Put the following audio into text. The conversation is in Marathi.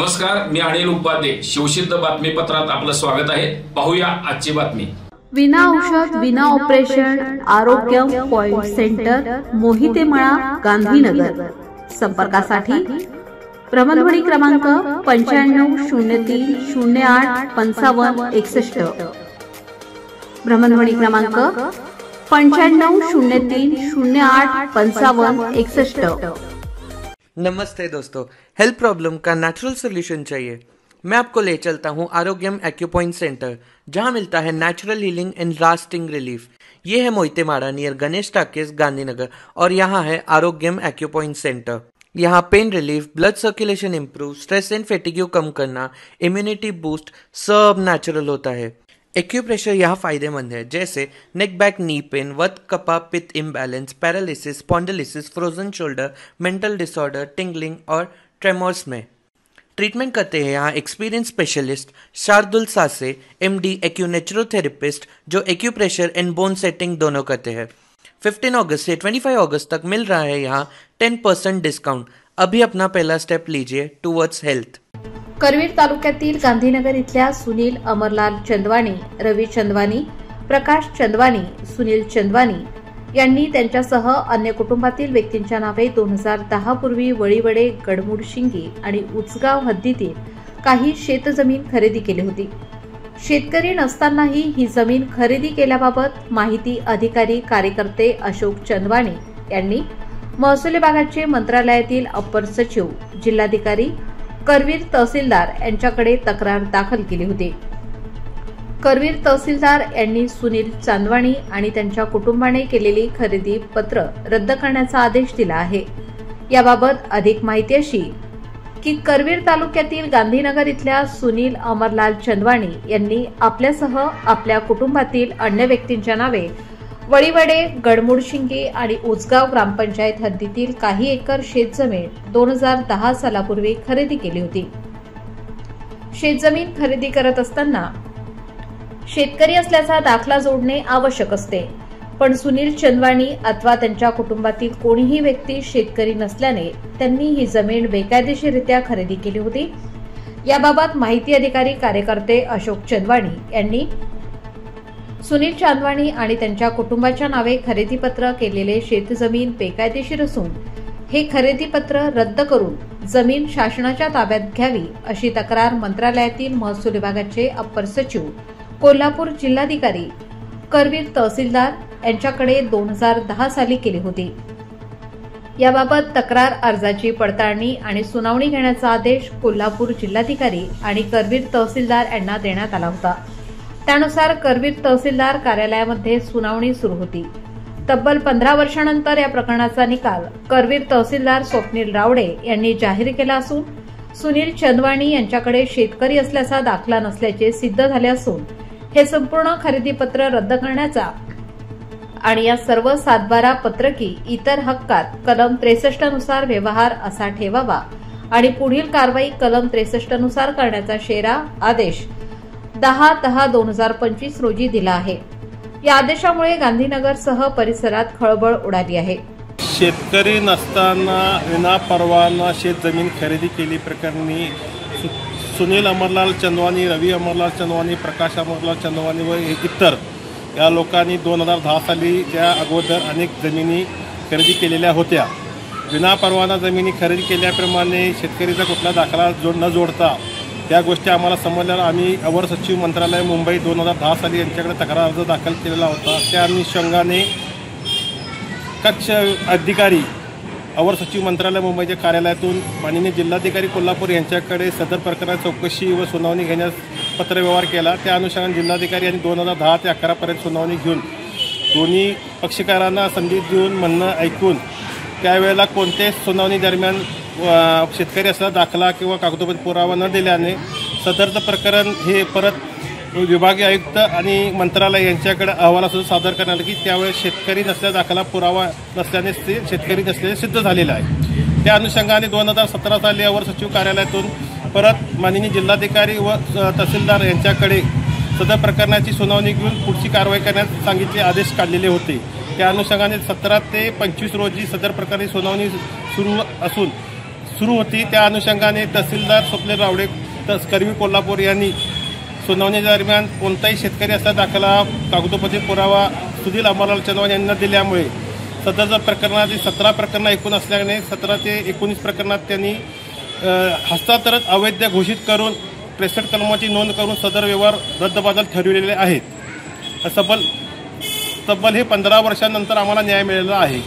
नमस्कार, मी अनिल उपाध्ये. शिवसिद्ध बातमीपत्रात आपलं स्वागत आहे. पाहूया आजची बातमी. विना औषध विना ऑपरेशन आरोग्य पॉइंट सेंटर मोहितेमळा गांधीनगर. संपर्कासाठी भ्रमणध्वनी क्रमांक 9503085561. भ्रमणध्वनी क्रमांक 9503085561. नमस्ते दोस्तों, हेल्थ प्रॉब्लम का नेचुरल सोल्यूशन चाहिए? मैं आपको ले चलता हूँ आरोग्यम एक्यूपॉइंट सेंटर, जहाँ मिलता है natural healing and lasting relief. ये है मोहितेमाड़ा नियर गणेश टाकिस गांधीनगर और यहाँ है आरोग्यम एक्यूपॉइंट सेंटर। यहाँ pain relief, blood circulation improve, stress and fatigue कम करना, इम्यूनिटी बूस्ट सब नेचुरल होता है। एक्यूप्रेशर यहाँ फायदेमंद है, जैसे नेक बैक नी पेन, वत कपा पित्त imbalance, paralysis, spondylitis, frozen shoulder, mental disorder, tingling और ट्रेमोर्स में। ट्रीटमेंट करते हैं यहाँ experience specialist Shardul Sase MD acunaturotherapist, जो एक्यूप्रेशर एंड बोन सेटिंग दोनों करते हैं। 15 अगस्त से 25 अगस्त तक मिल रहा है यहाँ 10% डिस्काउंट। अभी अपना पहला स्टेप लीजिए टुवर्ड्स हेल्थ। करवीर तालुक्यातील गांधीनगर इथल्या सुनील अमरलाल चंदवानी, रवी चंदवानी, प्रकाश चंदवानी, सुनील चंदवानी यांनी त्यांच्यासह अन्य कुटुंबातील व्यक्तींच्या नावे 2010 पूर्वी वळीवडे, गडमुडशिंगी आणि उचगाव हद्दीतील काही शेतजमीन खरेदी केली होती। शेतकरी नसतानाही ही जमीन खरेदी केल्याबाबत माहिती अधिकारी कार्यकर्ते अशोक चंदवानी यांनी महसूल विभागाचे मंत्रालयातील अप्पर सचिव, जिल्हाधिकारी, करवीर तहसीलदार यांच्याकडे तक्रार दाखल केली होती। करवीर तहसीलदार यांनी सुनील चांदवानी आणि त्यांच्या कुटुंबाने केलेली खरेदी पत्र रद्द करण्याचा आदेश दिला आहे। याबाबत अधिक माहिती अशी की करवीर तालुक्यातील गांधीनगर इथल्या सुनील अमरलाल चंदवानी यांनी आपल्यासह आपल्या कुटुंबातील अन्य व्यक्तींच्या नावे वळीवडे, गडमुडशिंगी आणि उचगाव ग्रामपंचायत हद्दीतील काही एकर शेतजमीन 2010 सालापूर्वी खरेदी केली होती। शेतजमीन खरेदी करत असताना शेतकरी असल्याचा दाखला जोडणे आवश्यक असते, पण सुनील चंदवानी अथवा त्यांच्या कुटुंबातील कोणीही व्यक्ती शेतकरी नसल्याने त्यांनी ही जमीन बेकायदेशीररित्या खरेदी केली होती। याबाबत माहिती अधिकारी कार्यकर्ते अशोक चंदवानी यांनी सुनील चांदवानी आणि त्यांच्या कुटुंबाच्या नावे खरेदीपत्र केलेले शेतजमीन बेकायदेशीर असून हे खरेदीपत्र रद्द करून जमीन शासनाच्या ताब्यात घ्यावी अशी तक्रार मंत्रालयातील महसूल विभागाचे अप्पर सचिव, कोल्हापूर जिल्हाधिकारी, करवीर तहसीलदार यांच्याकडे 2010 साली केली होती। याबाबत तक्रार अर्जाची पडताळणी आणि सुनावणी घेण्याचा आदेश कोल्हापूर जिल्हाधिकारी आणि करवीर तहसीलदार यांना देण्यात आला होता। त्यानुसार करवीर तहसीलदार कार्यालयामध्ये सुनावणी सुरू होती। तब्बल 15 वर्षांनंतर या प्रकरणाचा निकाल करवीर तहसीलदार स्वप्नील रावडे यांनी जाहीर केला असून सुनील चंदवानी यांच्याकडे शेतकरी असल्याचा दाखला नसल्याचे सिद्ध झाले असून हे संपूर्ण खरेदीपत्र रद्द करण्याचा आणि या सर्व 7/12 पत्रकी इतर हक्कात कलम 63 नुसार व्यवहार असा ठेवावा आणि पुढील कारवाई कलम 63 नुसार करण्याचा शेरा आदेश 10/10/2025 रोजी दिला आहे। या आदेशामुळे गांधीनगरसह परिसरात खळबळ उडाली आहे। शेतकरी नसताना विनापरवाना शेतजमीन खरेदी केली प्रकरणी सुनील अमरलाल चंदवानी, रवी अमरलाल चंदवानी, प्रकाश अमरलाल चंदवानी व इतर या लोकांनी 2010 साली त्या अगोदर अनेक जमिनी खरेदी केलेल्या होत्या। विनापरवाना जमिनी खरेदी केल्याप्रमाणे शेतकरीचा कुठला दाखला न जोडता त्या गोष्टी आम्हाला समजल्यावर आम्ही अवर सचिव मंत्रालय मुंबई 2010 साली यांच्याकडे तक्रार अर्ज दाखल केलेला होता। त्या अनुषंगाने कक्ष अधिकारी अवर सचिव मंत्रालय मुंबईच्या कार्यालयातून माननीय जिल्हाधिकारी कोल्हापूर यांच्याकडे सदर प्रकरणाची चौकशी व सुनावणी घेण्यास पत्रव्यवहार केला। त्या अनुषंगाने जिल्हाधिकारी यांनी 2010 ते 11 पर्यंत सुनावणी घेऊन दोन्ही पक्षकारांना संधी देऊन म्हणणं ऐकून त्यावेळेला कोणत्याही सुनावणी दरम्यान शेतकरी असलेला दाखला किंवा कागदोपत्री पुरावा न दिल्याने सदरचं प्रकरण हे परत विभागीय आयुक्त आणि मंत्रालय यांच्याकडे अहवालासुद्धा सादर करण्यात आला की त्यावेळेस शेतकरी नसलेला दाखला पुरावा नसल्याने ते शेतकरी नसलेले सिद्ध झालेलं आहे। त्या अनुषंगाने 2017 साली अवर सचिव कार्यालयातून परत माननीय जिल्हाधिकारी व तहसीलदार यांच्याकडे सदर प्रकरणाची सुनावणी घेऊन पुढची कारवाई करण्यास सांगितले आदेश काढलेले होते। त्या अनुषंगाने 17 ते 25 रोजी सदर प्रकरणी सुनावणी सुरू असून सुरू होती। त्या अनुषंगाने तहसीलदार स्वप्नील रावडे करवी कोल्हापूर यांनी सुनावणी दरम्यान कोणताही शेतकरी असा दाखला कागदोपत्री पुरावा सुनील अमरलाल चंदवानी यांना दिल्यामुळे सदरच्या प्रकरणातील 17 प्रकरणं एकूण असल्याने 17 ते 19 प्रकरणात त्यांनी हस्तांतरण अवैध घोषित करून 63 कलमाची नोंद करून सदर व्यवहार रद्दबातल ठरविलेले आहेत। तब्बल हे 15 वर्षांनंतर आम्हाला न्याय मिळालेला आहे।